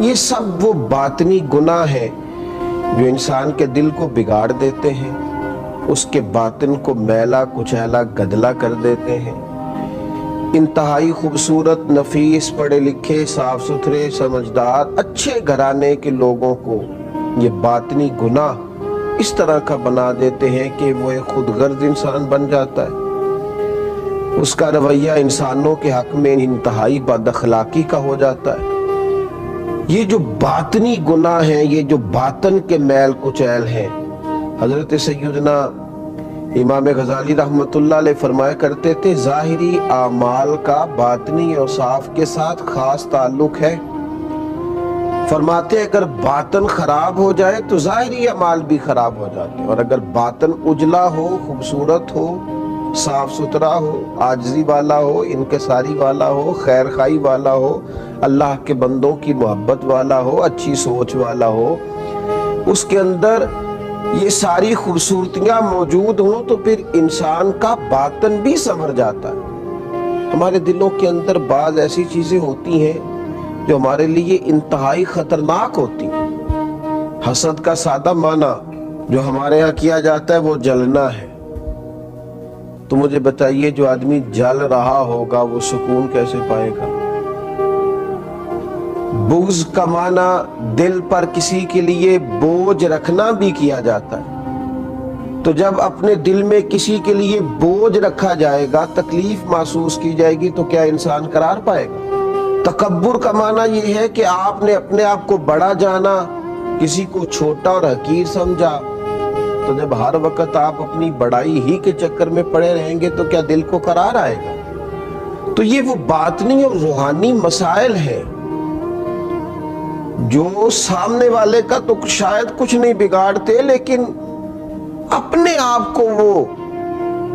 یہ سب وہ باطنی گناہ ہیں جو انسان کے دل کو بگاڑ دیتے ہیں، اس کے باطن کو میلا کچیلا گدلا کر دیتے ہیں۔ انتہائی خوبصورت، نفیس، پڑھے لکھے، صاف ستھرے، سمجھدار، اچھے گھرانے کے لوگوں کو یہ باطنی گناہ اس طرح کا بنا دیتے ہیں کہ وہ ایک خود غرض انسان بن جاتا ہے، اس کا رویہ انسانوں کے حق میں انتہائی بد اخلاقی کا ہو جاتا ہے۔ یہ جو باطنی گناہ ہیں، یہ جو باطن کے میل کچیل ہیں، حضرت سیدنا امام غزالی رحمت اللہ علیہ فرمایا کرتے تھے، ظاہری اعمال کا باطنی اوصاف کے ساتھ خاص تعلق ہے۔ فرماتے ہیں اگر باطن خراب ہو جائے تو ظاہری اعمال بھی خراب ہو جاتے ہیں، اور اگر باطن اجلا ہو، خوبصورت ہو، صاف ستھرا ہو، عاجزی والا ہو، انکساری والا ہو، خیر خواہی والا ہو، اللہ کے بندوں کی محبت والا ہو، اچھی سوچ والا ہو، اس کے اندر یہ ساری خوبصورتیاں موجود ہوں تو پھر انسان کا باطن بھی سنور جاتا ہے۔ ہمارے دلوں کے اندر بعض ایسی چیزیں ہوتی ہیں جو ہمارے لیے انتہائی خطرناک ہوتی ہیں۔ حسد کا سادہ معنی جو ہمارے ہاں کیا جاتا ہے وہ جلنا ہے۔ تو مجھے بتائیے جو آدمی جل رہا ہوگا وہ سکون کیسے پائے گا؟ بغض کا معنی دل پر کسی کے لیے بوجھ رکھنا بھی کیا جاتا ہے۔ تو جب اپنے دل میں کسی کے لیے بوجھ رکھا جائے گا، تکلیف محسوس کی جائے گی تو کیا انسان قرار پائے گا؟ تکبر کا معنی یہ ہے کہ آپ نے اپنے آپ کو بڑا جانا، کسی کو چھوٹا اور حقیر سمجھا، تو جب ہر وقت آپ اپنی بڑائی ہی کے چکر میں پڑے رہیں گے تو کیا دل کو قرار آئے گا؟ تو یہ وہ باطنی اور روحانی مسائل ہیں جو سامنے والے کا تو شاید کچھ نہیں بگاڑتے، لیکن اپنے آپ کو وہ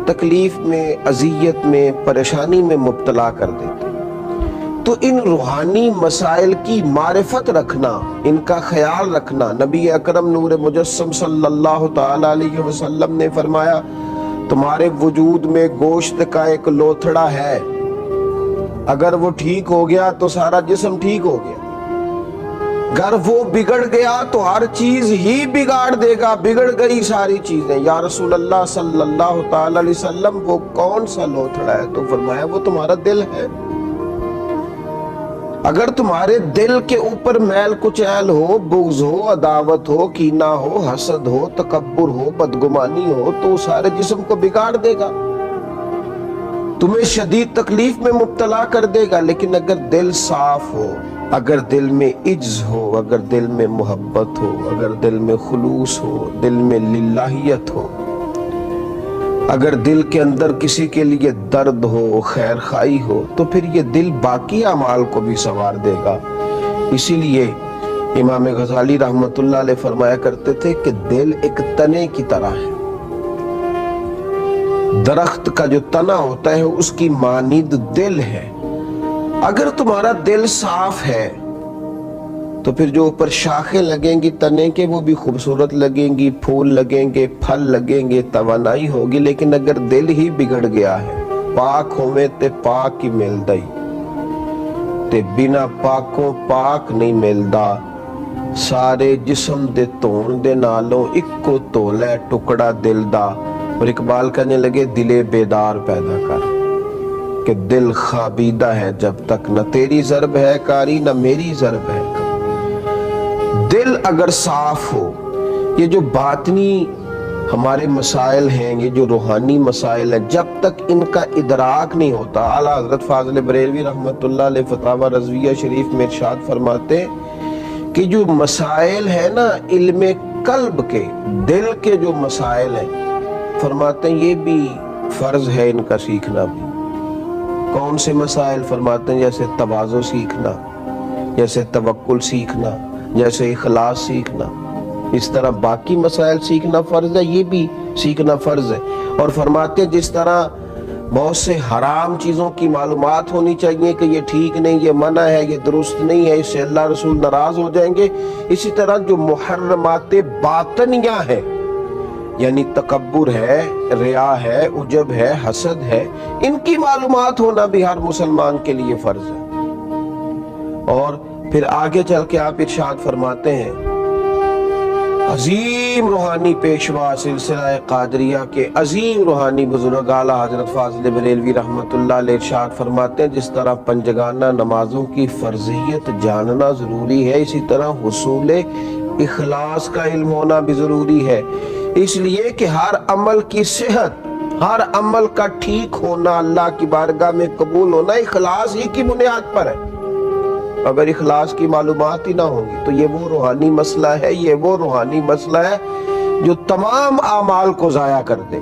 تکلیف میں، اذیت میں، پریشانی میں مبتلا کر دیتے۔ تو ان روحانی مسائل کی معرفت رکھنا، ان کا خیال رکھنا، نبی اکرم نور مجسم صلی اللہ تعالی علیہ وسلم نے فرمایا، تمہارے وجود میں گوشت کا ایک لوتھڑا ہے، اگر وہ ٹھیک ہو گیا تو سارا جسم ٹھیک ہو گیا، اگر وہ بگڑ گیا تو ہر چیز ہی بگاڑ دے گا، بگڑ گئی ساری چیزیں۔ یا رسول اللہ صلی اللہ تعالی علیہ وسلم وہ کون سا لوتھڑا ہے؟ تو فرمایا وہ تمہارا دل ہے۔ اگر تمہارے دل کے اوپر میل کچیل ہو، بغض ہو، عداوت ہو، کینہ ہو، حسد ہو، تکبر ہو، بدگمانی ہو تو سارے جسم کو بگاڑ دے گا، تمہیں شدید تکلیف میں مبتلا کر دے گا۔ لیکن اگر دل صاف ہو، اگر دل میں عجز ہو، اگر دل میں محبت ہو، اگر دل میں خلوص ہو، دل میں للہیت ہو، اگر دل کے اندر کسی کے لیے درد ہو، خیر خواہی ہو، تو پھر یہ دل باقی اعمال کو بھی سنوار دے گا۔ اسی لیے امام غزالی رحمت اللہ علیہ فرمایا کرتے تھے کہ دل ایک تنے کی طرح ہے، درخت کا جو تنا ہوتا ہے اس کی مانند دل ہے۔ اگر تمہارا دل صاف ہے تو پھر جو اوپر شاخیں لگیں گی تنے کے وہ بھی خوبصورت لگیں گی، پھول لگیں گے، پھل لگیں گے، توانائی ہوگی۔ لیکن اگر دل ہی بگڑ گیا ہے، پاک ہوئے تے پاک ہی ملدا ہی تے بنا پاکوں پاک نہیں ملدا، سارے جسم دے تون دے نالوں اکو تولے ٹکڑا دل دا۔ اور اقبال کہنے لگے دلے بیدار پیدا کر کہ دل خوابیدہ ہے جب تک، نہ تیری ضرب ہے کاری نہ میری ضرب ہے۔ دل اگر صاف ہو، یہ جو باطنی ہمارے مسائل ہیں، یہ جو روحانی مسائل ہیں، جب تک ان کا ادراک نہیں ہوتا، اعلیٰ حضرت فاضل بریلوی رحمت اللہ علیہ فتاوی رضویہ شریف میں ارشاد فرماتے ہیں کہ جو مسائل ہیں نا علم قلب کے، دل کے جو مسائل ہیں، فرماتے ہیں یہ بھی فرض ہے ان کا سیکھنا بھی۔ کون سے مسائل؟ فرماتے ہیں جیسے تواضع سیکھنا، جیسے توکل سیکھنا، جیسے اخلاص سیکھنا، اس طرح باقی مسائل سیکھنا فرض ہے، یہ بھی سیکھنا فرض ہے۔ اور فرماتے ہیں جس طرح بہت سے حرام چیزوں کی معلومات ہونی چاہیے کہ یہ ٹھیک نہیں، یہ منع ہے، یہ درست نہیں ہے، اس سے اللہ رسول ناراض ہو جائیں گے، اسی طرح جو محرمات باطنیہ ہیں، یعنی تکبر ہے، ریا ہے، عجب ہے، حسد ہے، ان کی معلومات ہونا بھی ہر مسلمان کے لیے فرض ہے۔ اور پھر آگے چل کے آپ ارشاد فرماتے ہیں عظیم روحانی پیشوا سلسلہ قادریہ کے عظیم روحانی بزرگ اعلیٰ حضرت فاضل بریلوی رحمت اللہ علیہ ارشاد فرماتے ہیں جس طرح پنجگانہ نمازوں کی فرضیت جاننا ضروری ہے، اسی طرح حصول اخلاص کا علم ہونا بھی ضروری ہے، اس لیے کہ ہر عمل کی صحت، ہر عمل کا ٹھیک ہونا، اللہ کی بارگاہ میں قبول ہونا اخلاص ہی کی بنیاد پر ہے۔ اگر اخلاص کی معلومات ہی نہ ہوں گی تو یہ وہ روحانی مسئلہ ہے، یہ وہ روحانی مسئلہ ہے جو تمام اعمال کو ضائع کر دے،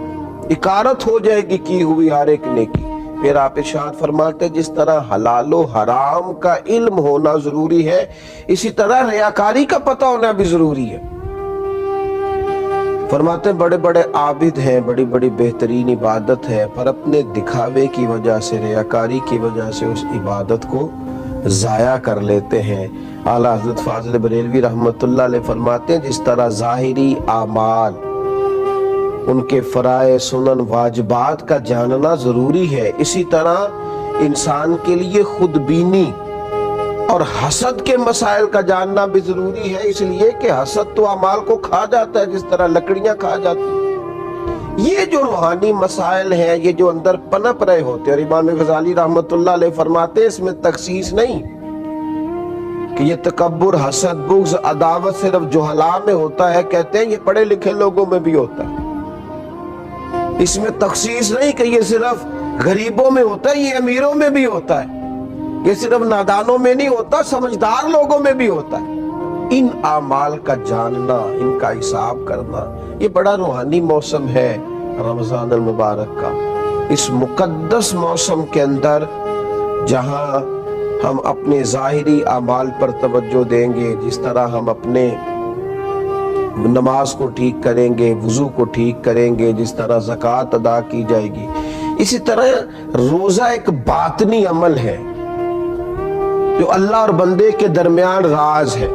اکارت ہو جائے گی کی ہوئی ہر ایک نیکی۔ پھر آپ ارشاد فرماتے ہیں جس طرح حلال و حرام کا علم ہونا ضروری ہے، اسی طرح ریاکاری کا پتہ ہونا بھی ضروری ہے۔ فرماتے ہیں بڑے بڑے عابد ہیں، بڑی بڑی بہترین عبادت ہے، پر اپنے دکھاوے کی وجہ سے، ریاکاری کی وجہ سے اس عبادت کو ضائع کر لیتے ہیں۔ اعلیٰ حضرت فاضل بریلوی رحمت اللہ علیہ فرماتے ہیں جس طرح ظاہری اعمال، ان کے فرائض، سنن، واجبات کا جاننا ضروری ہے، اسی طرح انسان کے لیے خود بینی اور حسد کے مسائل کا جاننا بھی ضروری ہے، اس لیے کہ حسد تو اعمال کو کھا جاتا ہے جس طرح لکڑیاں کھا جاتی ہیں۔ یہ جو روحانی مسائل ہیں، یہ جو اندر پنپ رہے ہوتے ہیں، اور امام غزالی رحمت اللہ علیہ فرماتے ہیں اس میں تخصیص نہیں کہ یہ تکبر، حسد، بغض، عداوت صرف جہلاء میں ہوتا ہے، کہتے ہیں یہ پڑھے لکھے لوگوں میں بھی ہوتا ہے۔ اس میں تخصیص نہیں کہ یہ صرف غریبوں میں ہوتا ہے، یہ امیروں میں بھی ہوتا ہے، یہ صرف نادانوں میں نہیں ہوتا، سمجھدار لوگوں میں بھی ہوتا ہے۔ ان اعمال کا جاننا، ان کا حساب کرنا، یہ بڑا روحانی موسم ہے رمضان المبارک کا۔ اس مقدس موسم کے اندر جہاں ہم اپنے ظاہری اعمال پر توجہ دیں گے، جس طرح ہم اپنے نماز کو ٹھیک کریں گے، وضو کو ٹھیک کریں گے، جس طرح زکوٰۃ ادا کی جائے گی، اسی طرح روزہ ایک باطنی عمل ہے جو اللہ اور بندے کے درمیان راز ہے۔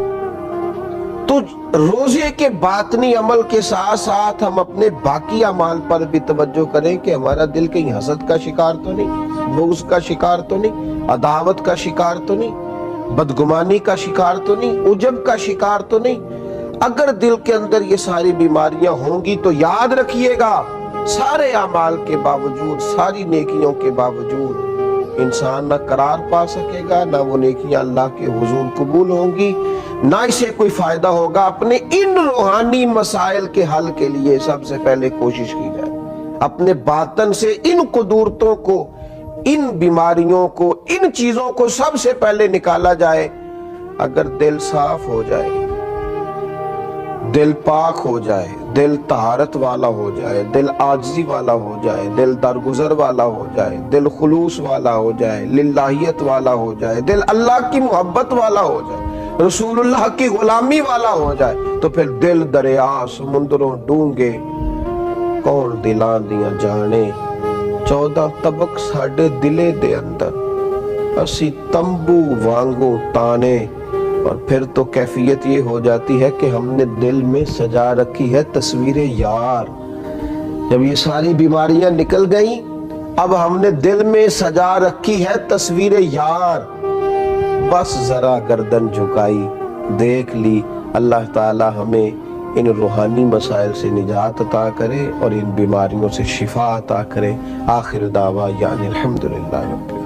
تو روزے کے باطنی عمل کے ساتھ ساتھ ہم اپنے باقی اعمال پر بھی توجہ کریں کہ ہمارا دل کہیں حسد کا شکار تو نہیں، بغض کا شکار تو نہیں، عداوت کا شکار تو نہیں، بدگمانی کا شکار تو نہیں، عجب کا شکار تو نہیں۔ اگر دل کے اندر یہ ساری بیماریاں ہوں گی تو یاد رکھیے گا سارے اعمال کے باوجود، ساری نیکیوں کے باوجود انسان نہ قرار پا سکے گا، نہ وہ نیکیاں اللہ کے حضور قبول ہوں گی، نہ اسے کوئی فائدہ ہوگا۔ اپنے ان روحانی مسائل کے حل کے لیے سب سے پہلے کوشش کی جائے، اپنے باطن سے ان قدورتوں کو، ان بیماریوں کو، ان چیزوں کو سب سے پہلے نکالا جائے۔ اگر دل صاف ہو جائے، دل پاک ہو جائے، دل طہارت والا ہو جائے، دل عاجزی والا ہو جائے، دل درگزر والا ہو جائے، دل خلوص والا ہو جائے، للہیت والا ہو جائے، دل اللہ کی محبت والا ہو جائے، رسول اللہ کی غلامی والا ہو جائے، تو پھر دل دریا سمندروں ڈونگے کون دلاں دیاں جانے، 14 طبق ساڑھے دلے دے اندر اسی تمبو وانگو تانے۔ اور پھر تو کیفیت یہ ہو جاتی ہے کہ ہم نے دل میں سجا رکھی ہے تصویر یار۔ جب یہ ساری بیماریاں نکل گئیں، اب ہم نے دل میں سجا رکھی ہے تصویر یار، بس ذرا گردن جھکائی، دیکھ لی۔ اللہ تعالی ہمیں ان روحانی مسائل سے نجات عطا کرے اور ان بیماریوں سے شفا عطا کرے۔ آخر دعویٰ یعنی الحمدللہ رب